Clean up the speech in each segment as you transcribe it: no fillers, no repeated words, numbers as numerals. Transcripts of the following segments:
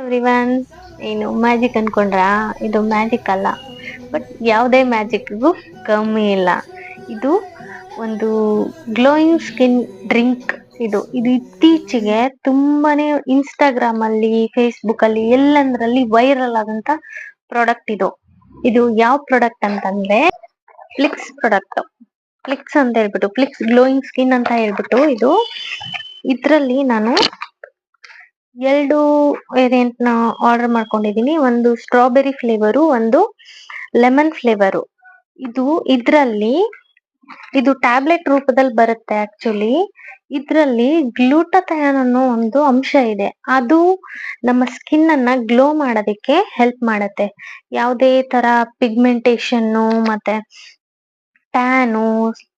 Everyone. ಏನು magic ಅನ್ಕೊಂಡ್ರಾ? ಇದು magic ಅಲ್ಲ, ಬಟ್ ಯಾವುದೇ ಮ್ಯಾಜಿಕ್ಗೂ ಕಮ್ಮಿ ಇಲ್ಲ. ಇದು ಒಂದು ಗ್ಲೋಯಿಂಗ್ ಸ್ಕಿನ್ ಡ್ರಿಂಕ್. ಇದು ಇತ್ತೀಚೆಗೆ ತುಂಬಾನೇ ಇನ್ಸ್ಟಾಗ್ರಾಮ್ ಅಲ್ಲಿ, ಫೇಸ್ಬುಕ್ ಅಲ್ಲಿ ಎಲ್ಲಂದ್ರಲ್ಲಿ ವೈರಲ್ ಆದಂತ ಪ್ರಾಡಕ್ಟ್ ಇದು. ಇದು ಯಾವ ಪ್ರಾಡಕ್ಟ್ ಅಂತಂದ್ರೆ ಫ್ಲಿಕ್ಸ್ ಪ್ರಾಡಕ್ಟ್. ಫ್ಲಿಕ್ಸ್ ಅಂತ ಹೇಳ್ಬಿಟ್ಟು, ಫ್ಲಿಕ್ಸ್ ಗ್ಲೋಯಿಂಗ್ ಸ್ಕಿನ್ ಅಂತ ಹೇಳ್ಬಿಟ್ಟು ಇದು. ಇದ್ರಲ್ಲಿ ನಾನು 2 ವೇರಿಯಂಟ್ ನ ಆರ್ಡರ್ ಮಾಡ್ಕೊಂಡಿದೀನಿ. ಒಂದು ಸ್ಟ್ರಾಬೆರಿ ಫ್ಲೇವರು, ಒಂದು ಲೆಮನ್ ಫ್ಲೇವರು. ಇದು ಟ್ಯಾಬ್ಲೆಟ್ ರೂಪದಲ್ಲಿ ಬರುತ್ತೆ. ಆಕ್ಚುಲಿ ಇದ್ರಲ್ಲಿ ಗ್ಲೂಟಥಯಾನ್ ಅನ್ನೋ ಒಂದು ಅಂಶ ಇದೆ. ಅದು ನಮ್ಮ ಸ್ಕಿನ್ ಅನ್ನ ಗ್ಲೋ ಮಾಡೋದಕ್ಕೆ ಹೆಲ್ಪ್ ಮಾಡುತ್ತೆ. ಯಾವುದೇ ತರ ಪಿಗ್ಮೆಂಟೇಶನ್ ಮತ್ತೆ ಟ್ಯಾನು,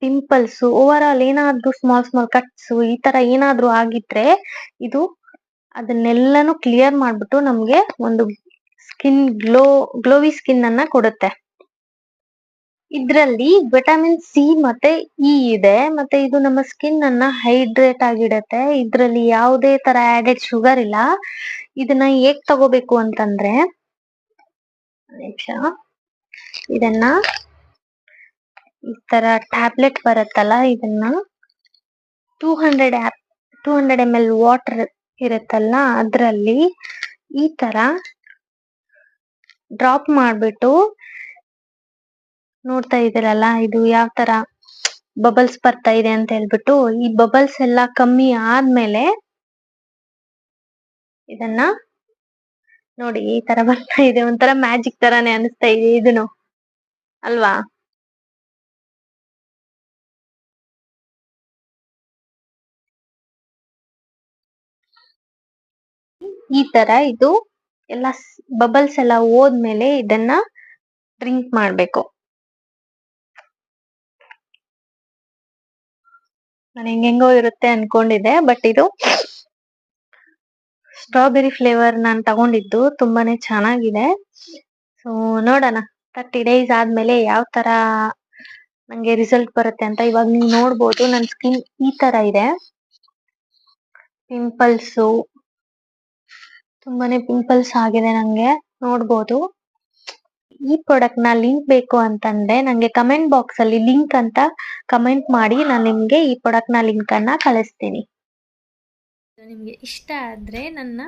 ಪಿಂಪಲ್ಸ್, ಓವರ್ ಆಲ್ ಏನಾದ್ರೂ ಸ್ಮಾಲ್ ಕಟ್ಸ್ ಈ ತರ ಏನಾದ್ರೂ ಆಗಿದ್ರೆ ಇದು ಅದನ್ನೆಲ್ಲಾನು ಕ್ಲಿಯರ್ ಮಾಡ್ಬಿಟ್ಟು ನಮ್ಗೆ ಒಂದು ಸ್ಕಿನ್ ಗ್ಲೋವಿ ಸ್ಕಿನ್ ಅನ್ನ ಕೊಡುತ್ತೆ. ಇದ್ರಲ್ಲಿ ವಿಟಮಿನ್ ಸಿ ಮತ್ತೆ ಇ ಇದೆ. ಮತ್ತೆ ಇದು ನಮ್ಮ ಸ್ಕಿನ್ ಅನ್ನ ಹೈಡ್ರೇಟ್ ಆಗಿಡತ್ತೆ. ಇದ್ರಲ್ಲಿ ಯಾವುದೇ ತರ ಆಡೆಡ್ ಶುಗರ್ ಇಲ್ಲ. ಇದನ್ನ ಹೇಗ್ ತಗೋಬೇಕು ಅಂತಂದ್ರೆ, ನಿಮಿಷ, ಇದನ್ನ ಈ ತರ ಟ್ಯಾಬ್ಲೆಟ್ ಬರುತ್ತಲ್ಲ, ಇದನ್ನ 200 ml ವಾಟರ್ ಇರುತ್ತಲ್ಲ, ಅದ್ರಲ್ಲಿ ಈ ತರ ಡ್ರಾಪ್ ಮಾಡ್ಬಿಟ್ಟು, ನೋಡ್ತಾ ಇದೀರಲ್ಲ ಇದು ಯಾವ ತರ ಬಬಲ್ಸ್ ಬರ್ತಾ ಇದೆ ಅಂತ ಹೇಳ್ಬಿಟ್ಟು, ಈ ಬಬಲ್ಸ್ ಎಲ್ಲ ಕಮ್ಮಿ ಆದ್ಮೇಲೆ ಇದನ್ನ ನೋಡಿ ಈ ತರ ಬರ್ತಾ ಇದೆ. ಒಂಥರ ಮ್ಯಾಜಿಕ್ ತರಾನೇ ಅನಿಸ್ತಾ ಇದೆ ಇದನ್ನು, ಅಲ್ವಾ? ಈ ತರ ಇದು ಎಲ್ಲ ಬಬಲ್ಸ್ ಎಲ್ಲ ಹೋದ್ಮೇಲೆ ಇದನ್ನ ಡ್ರಿಂಕ್ ಮಾಡ್ಬೇಕು. ನಾನು ಹೆಂಗೆಂಗೋ ಇರುತ್ತೆ ಅನ್ಕೊಂಡಿದ್ದೆ, ಬಟ್ ಇದು ಸ್ಟ್ರಾಬೆರಿ ಫ್ಲೇವರ್ ನಾನು ತಗೊಂಡಿದ್ದು ತುಂಬಾನೇ ಚೆನ್ನಾಗಿದೆ. ಸೊ ನೋಡೋಣ 30 days ಆದ್ಮೇಲೆ ಯಾವ ತರ ನಂಗೆ ರಿಸಲ್ಟ್ ಬರುತ್ತೆ ಅಂತ. ಇವಾಗ ನೀವು ನೋಡ್ಬೋದು ನನ್ನ ಸ್ಕಿನ್ ಈ ತರ ಇದೆ. ತುಂಬಾನೇ ಪಿಂಪಲ್ಸ್ ಆಗಿದೆ ನಂಗೆ, ನೋಡ್ಬೋದು. ಈ ಪ್ರಾಡಕ್ಟ್ ನ ಲಿಂಕ್ ಬೇಕು ಅಂತಂದ್ರೆ ನಂಗೆ ಕಮೆಂಟ್ ಬಾಕ್ಸ್ ಅಲ್ಲಿ ಲಿಂಕ್ ಅಂತ ಕಮೆಂಟ್ ಮಾಡಿ, ನಾನು ನಿಮ್ಗೆ ಈ ಪ್ರಾಡಕ್ಟ್ ನ ಲಿಂಕ್ ಅನ್ನ ಕಳಿಸ್ತೀನಿ. ನಿಮಗೆ ಇಷ್ಟ ಆದರೆ ನನ್ನ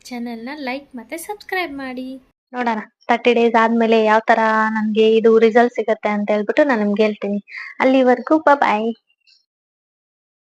ಚಾನೆಲ್ನ ಲೈಕ್ ಮತ್ತು ಸಬ್ಸ್ಕ್ರೈಬ್ ಮಾಡಿ. ನೋಡೋಣ 30 days ಆದ್ಮೇಲೆ ಯಾವ ತರ ನನಗೆ ಇದು ರಿಸಲ್ಟ್ ಸಿಗುತ್ತೆ ಅಂತ ಹೇಳ್ಬಿಟ್ಟು ನಾನು ನಿಮ್ಗೆ ಹೇಳ್ತೀನಿ. ಅಲ್ಲಿವರೆಗೂ ಬಾಯ್.